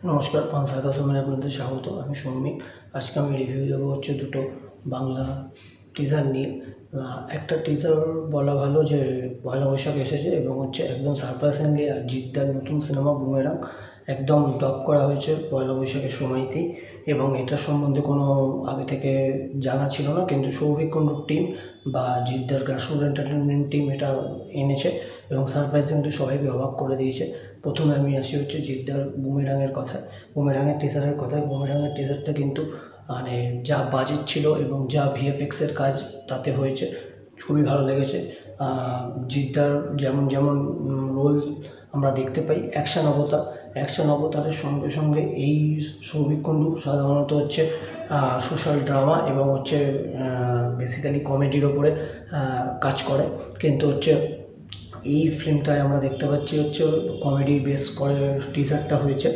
নমস্কার, পানসাকা সময় আপনাদের স্বাগত। আমি সৌমিক। আজকে আমি রিভিউ দেবো দুটো বাংলা টিজার নিয়ে। একটা টিজার বলা ভালো যে পয়লা বৈশাখ এসেছে এবং একদম সারপ্রাইজিংলি জিদ্দার নতুন সিনেমা বুমেরাং একদম ডব করা হয়েছে পয়লা বৈশাখের সময়তেই, এবং এটার সম্বন্ধে কোনো আগে থেকে জানা ছিল না, কিন্তু সৌভিক কুণ্ডুর টিম বা জিদ্দার গ্রাসরুট এন্টারটেনমেন্ট টিম এটা এনেছে এবং সারপ্রাইজিংলি সবাইকে অবাক করে দিয়েছে। প্রথমে আমি আসি জিদ্দার বুমেরাংয়ের কথায়, বুমেরাংয়ের টিজারের কথায়। বুমেরাংয়ের টিজারটা কিন্তু মানে যা বাজেট ছিল এবং যা ভিএফএক্সের কাজ তাতে হয়েছে, খুবই ভালো লেগেছে। জিদ্দার যেমন যেমন রোল আমরা দেখতে পাই, অ্যাকশন অবতারের সঙ্গে সঙ্গে এই সৌভিক কুণ্ডু সাধারণত সোশ্যাল ড্রামা এবং বেসিক্যালি কমেডির ওপরে কাজ করে, কিন্তু এই ফিল্মটায় আমরা দেখতে পাচ্ছি কমেডি বেস করে টিজারটা হয়েছে।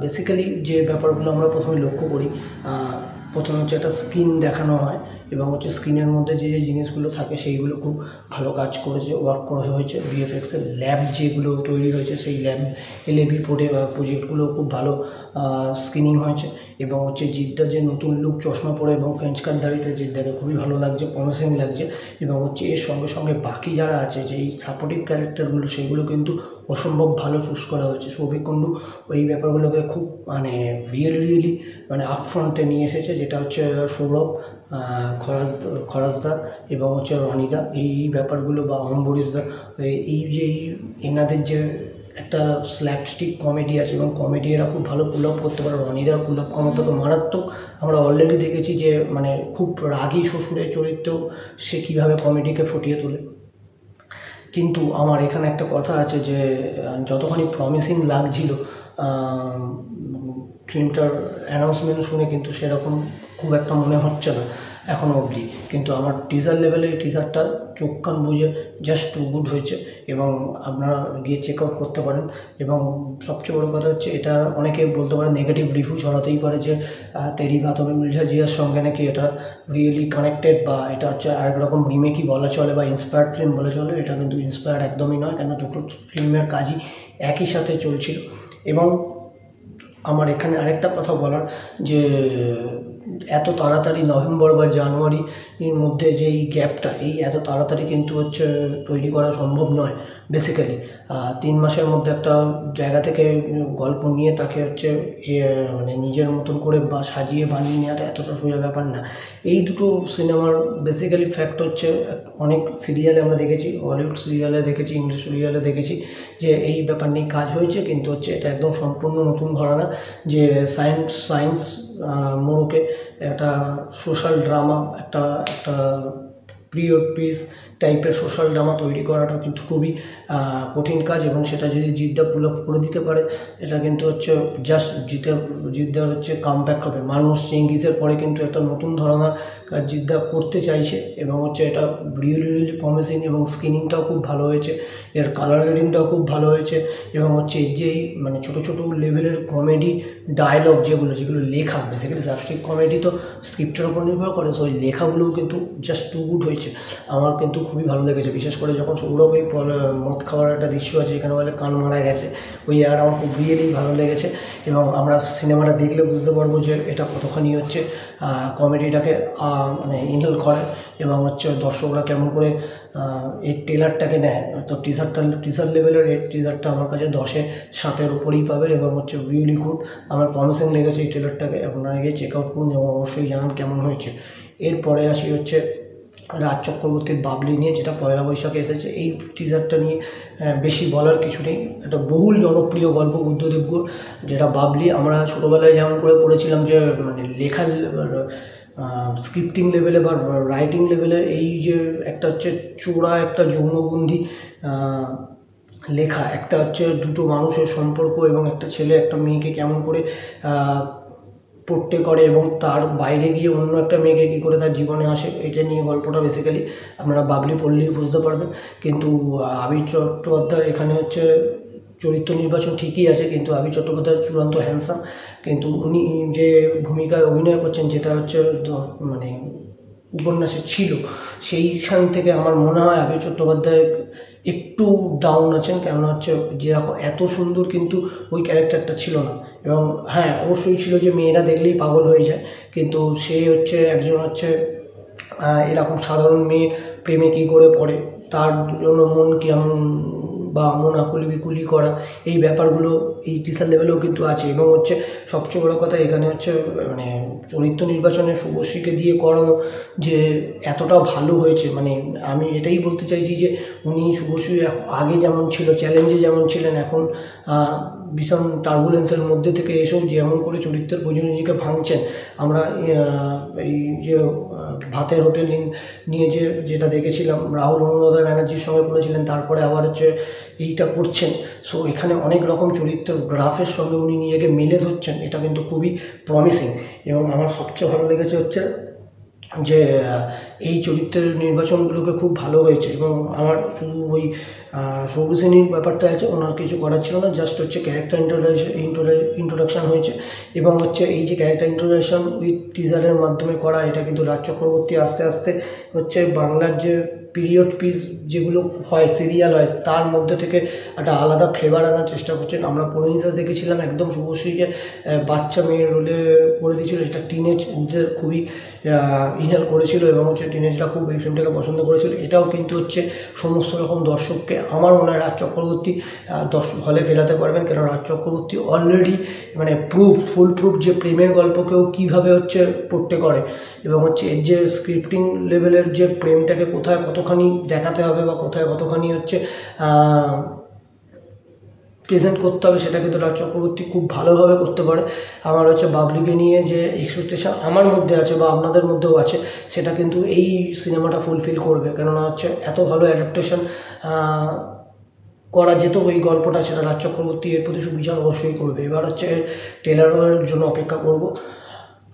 বেসিক্যালি যে ব্যাপারগুলো আমরা প্রথমে লক্ষ্য করি, প্রথমে একটা স্ক্রিন দেখানো হয় এবং স্ক্রিনের মধ্যে যে যে জিনিসগুলো থাকে সেইগুলো খুব ভালো কাজ করেছে, ওয়ার্ক করা হয়েছে। ভিএফএক্সের ল্যাব যেগুলো তৈরি হয়েছে সেই ল্যাব এলএবি প্রজেক্টগুলো খুব ভালো স্ক্রিনিং হয়েছে, এবং জিদ্দার যে নতুন লুক চশমা পরে এবং ফ্রেঞ্চ কাট দাড়িতে জিদ্দাকে খুবই ভালো লাগছে, প্রমিসিং লাগছে। এবং এর সঙ্গে সঙ্গে বাকি যারা আছে যে এই সাপোর্টিভ ক্যারেক্টারগুলো সেগুলো কিন্তু অসম্ভব ভালো চুজ করা হয়েছে। সৌভিক কুণ্ডু ওই ব্যাপারগুলোকে খুব রিয়েলি আপফ্রন্টে নিয়ে এসেছে, যেটা সৌরভ খরাজদা এবং রনিদা, এই ব্যাপারগুলো বা অম্বরীশদা, এই এনাদের যে একটা স্ল্যাপস্টিক কমেডি আছে এবং কমেডি এরা খুব ভালো পুল আপ করতে পারে। রনিদার পুল আপ ক্ষমতা তো মারাত্মক। আমরা অলরেডি দেখেছি যে খুব রাগী শ্বশুরের চরিত্রেও সে কীভাবে কমেডিকে ফুটিয়ে তোলে। কিন্তু আমার এখানে একটা কথা আছে যে যতখানি প্রমিসিং লাগছিল ফিল্মটার অ্যানাউন্সমেন্ট শুনে, কিন্তু সেরকম খুব একটা মনে হচ্ছে না এখনও অবধি। কিন্তু আমার টিজার লেভেলে টিজারটা চোখ কান বুঝে জাস্ট টু গুড হয়েছে এবং আপনারা গিয়ে চেক আউট করতে পারেন। এবং সবচেয়ে বড়ো কথা এটা অনেকে বলতে পারে নেগেটিভ রিভিউ ছড়াতেই পারে যে তেরি বাত মে উলঝা জিয়ার সঙ্গে নাকি এটা রিয়েলি কানেক্টেড, বা এটা আরেক রকম রিমেকই বলা চলে বা ইন্সপায়ার্ড ফিল্ম বলা চলে। এটা কিন্তু ইন্সপায়ার্ড একদমই নয়, কেন দুটো ফিল্মের কাজই একই সাথে চলছিল। এবং আমার এখানে আরেকটা কথা বলার যে এত তাড়াতাড়ি নভেম্বর বা জানুয়ারির মধ্যে যে এই গ্যাপটা, এই এত তাড়াতাড়ি কিন্তু তৈরি করা সম্ভব নয়। বেসিক্যালি 3 মাসের মধ্যে একটা জায়গা থেকে গল্প নিয়ে তাকে নিজের মতন করে বা সাজিয়ে বানিয়ে নেওয়াটা এতটা সোজা ব্যাপার না। এই দুটো সিনেমার বেসিক্যালি ফ্যাক্ট অনেক সিরিয়ালে আমরা দেখেছি, হলিউড সিরিয়ালে দেখেছি, ইংলিশ সিরিয়ালে দেখেছি যে এই ব্যাপার নিয়ে কাজ হয়েছে, কিন্তু এটা একদম সম্পূর্ণ নতুন ঘরানা যে সায়েন্স মোড়কে একটা সোশ্যাল ড্রামা, একটা পিরিয়ড পিস টাইপের সোশ্যাল ড্রামা তৈরি করাটা কিন্তু খুবই কঠিন কাজ, এবং সেটা যদি জিদ্দা পুল আপ করে দিতে পারে, এটা কিন্তু জাস্ট জিদ্দার কামব্যাক হবে। মানুষ চেঙ্গিজের পরে কিন্তু একটা নতুন ধরনের কাজ জিদ্দা করতে চাইছে, এবং এটা রিয়েলি প্রমিসিং, এবং স্ক্রিনিংটাও খুব ভালো হয়েছে, এর কালার গ্রেডিংটাও খুব ভালো হয়েছে। এবং যেই ছোটো ছোটো লেভেলের কমেডি ডায়লগ যেগুলো লেখা, বেসিক্যালি সাবস্টিক কমেডি তো স্ক্রিপ্টের ওপর নির্ভর করে, সো ওই লেখাগুলোও কিন্তু জাস্ট টু গুড হয়েছে। আমার কিন্তু খুবই ভালো লেগেছে, বিশেষ করে যখন সৌরভ ওই মদ খাওয়ার একটা দৃশ্য আছে এখানে বলে কান মারা গেছে, ওই আমার খুব রিয়েলি ভালো লেগেছে। এবং আমরা সিনেমাটা দেখলে বুঝতে পারবো যে এটা কতখানি কমেডিটাকে ইনহেল করে, এবং দর্শকরা কেমন করে এই ট্রেলারটাকে নেয়। তো টিজার লেভেলের এই টিজারটা আমার কাছে 10-এ 7-এর উপরেই পাবে, এবং রিয়েলি গুড। আমার প্রমিসিং লেগেছে এই ট্রেলারটাকে। আপনারা গিয়ে চেক আউট করুন এবং অবশ্যই জানান কেমন হয়েছে। এরপরে আসি রাজ চক্রবর্তীর বাবলি নিয়ে, যেটা পয়লা বৈশাখে এসেছে। এই টিজারটা নিয়ে বেশি বলার কিছু নেই, একটা বহুল জনপ্রিয় গল্প বুদ্ধদেব গুহ, যেটা বাবলি আমরা ছোটোবেলায় যেমন করে পড়েছিলাম যে লেখার স্ক্রিপ্টিং লেভেলে বা রাইটিং লেভেলে এই যে একটা চোরা একটা যৌনবন্দি লেখা, একটা দুটো মানুষের সম্পর্ক এবং একটা ছেলে একটা মেয়েকে কেমন করে পোট্রে করে এবং তার বাইরে গিয়ে অন্য একটা মেয়েকে কী করে তার জীবনে আসে, এটা নিয়ে গল্পটা বেসিক্যালি আপনারা বাবলি পড়লেই বুঝতে পারবেন। কিন্তু আবির চট্টোপাধ্যায় এখানে চরিত্র নির্বাচন ঠিকই আছে, কিন্তু আবির চট্টোপাধ্যায় চূড়ান্ত হ্যান্ডসাম, কিন্তু উনি যে ভূমিকায় অভিনয় করছেন, যেটা উপন্যাসে ছিল, সেইখান থেকে আমার মনে হয় আবির চট্টোপাধ্যায় একটু ডাউন আছেন, কেননা হচ্ছে যেরকম এত সুন্দর কিন্তু ওই ক্যারেক্টারটা ছিল না। এবং হ্যাঁ, অবশ্যই ছিল যে মেয়েরা দেখলেই পাগল হয়ে যায়, কিন্তু সে হচ্ছে একজন হচ্ছে এরকম সাধারণ মেয়ে প্রেমে কী করে পড়ে, তার জন্য মন কেমন বা মন আকুলি বিকুলি করা, এই ব্যাপারগুলো এই টিজার লেভেলেও কিন্তু আছে। এবং হচ্ছে সবচেয়ে বড়ো কথা এখানে হচ্ছে মানে চরিত্র নির্বাচনে শুভশ্রীকে দিয়ে করানো যে এতটা ভালো হয়েছে, মানে আমি এটাই বলতে চাইছি যে উনি শুভশ্রী আগে যেমন ছিল, চ্যালেঞ্জে যেমন ছিলেন, এখন ভীষণ টার্বুলেন্সের মধ্যে থেকে এসেও যেমন করে চরিত্রের প্রয়োজনে নিজেকে ভাঙছেন। আমরা এই যে ভাতের হোটেল নিয়ে যেটা দেখেছিলাম, রাহুল মনোদয় ব্যানার্জির সঙ্গে করেছিলেন, তারপরে আবার হচ্ছে এইটা করছেন। সো এখানে অনেক রকম চরিত্র গ্রাফের সঙ্গে উনি নিজেকে মেলে ধরছেন, এটা কিন্তু খুবই প্রমিসিং। এবং আমার সবচেয়ে ভালো লেগেছে হচ্ছে যে এই চরিত্রের নির্বাচনগুলোকে খুব ভালো হয়েছে। এবং আমার শুধু ওই সৌগসেনীর ব্যাপারটা আছে, ওনার কিছু করার ছিল না, জাস্ট হচ্ছে ক্যারেক্টার ইন্ট্রোডাকশান হয়েছে। এবং হচ্ছে এই যে ক্যারেক্টার ইন্ট্রোডাকশান উইথ টিজারের মাধ্যমে করা, এটা কিন্তু রাজ চক্রবর্তী আস্তে আস্তে হচ্ছে বাংলার যে পিরিয়ড পিস যেগুলো হয়, সিরিয়াল হয়, তার মধ্যে থেকে একটা আলাদা ফ্লেভার আনার চেষ্টা করছেন। আমরা পরিণীতা দেখেছিলাম একদম শুভশ্রীকে বাচ্চা মেয়ের রোলে করে দিয়েছিল, যেটা টিনেজদের খুবই ইনহেল করেছিল এবং হচ্ছে টিনেজরা খুব এই ফিল্মটাকে পছন্দ করেছিল। এটাও কিন্তু হচ্ছে সমস্ত রকম দর্শককে আমার মনে হয় রাজ চক্রবর্তী হলে ফেরাতে পারবেন, কেন রাজ চক্রবর্তী অলরেডি মানে ফুল প্রুফ যে প্রেমের গল্পকেও কীভাবে হচ্ছে পোট্রে করে, এবং হচ্ছে এর যে স্ক্রিপ্টিং লেভেলের যে প্রেমটাকে কোথায় কতখানি দেখাতে হবে বা কোথায় কতখানি হচ্ছে প্রেজেন্ট করতে হবে, সেটা কিন্তু রাজ চক্রবর্তী খুব ভালোভাবে করতে পারে। আমার হচ্ছে বাবলিকে নিয়ে যে এক্সপেকটেশান আমার মধ্যে আছে বা আপনাদের মধ্যেও আছে, সেটা কিন্তু এই সিনেমাটা ফুলফিল করবে। কেননা হচ্ছে এত ভালো অ্যাডাপ্টেশন করা যেত ওই গল্পটা, সেটা রাজ চক্রবর্তী এর প্রতি সুবিচার অবশ্যই করবে। এবার হচ্ছে ট্রেলারের জন্য অপেক্ষা করব।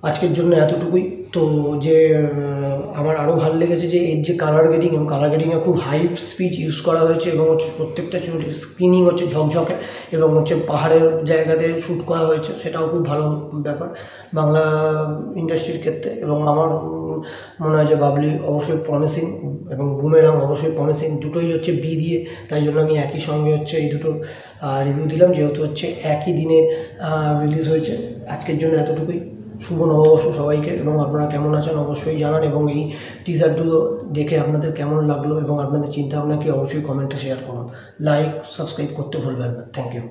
আজকের জন্য এতটুকুই। তো যে আমার আরও ভালো লেগেছে যে এর যে কালার গ্রেডিং, এবং কালার গ্রেডিংয়ে খুব হাই স্পিচ ইউজ করা হয়েছে, এবং হচ্ছে প্রত্যেকটা স্ক্রিনিং হচ্ছে ঝকঝকে, এবং হচ্ছে পাহাড়ের জায়গাতে শ্যুট করা হয়েছে, সেটাও খুব ভালো ব্যাপার বাংলা ইন্ডাস্ট্রির ক্ষেত্রে। এবং আমার মনে হয় যে বাবলি অবশ্যই প্রমিসিং এবং বুমেরাং অবশ্যই প্রমিসিং, দুটোই হচ্ছে বি দিয়ে, তাই জন্য আমি একই সঙ্গে হচ্ছে এই দুটো রিভিউ দিলাম, যেহেতু হচ্ছে একই দিনে রিলিজ হয়েছে। আজকের জন্য এতটুকুই। শুভ নববর্ষ সবাইকে, এবং আপনারা কেমন আছেন অবশ্যই জানান, এবং এই টিজারগুলো দেখে আপনাদের কেমন লাগলো এবং আপনাদের চিন্তাভাবনা কি অবশ্যই কমেন্টে শেয়ার করুন। লাইক সাবস্ক্রাইব করতে ভুলবেন না। Thank you.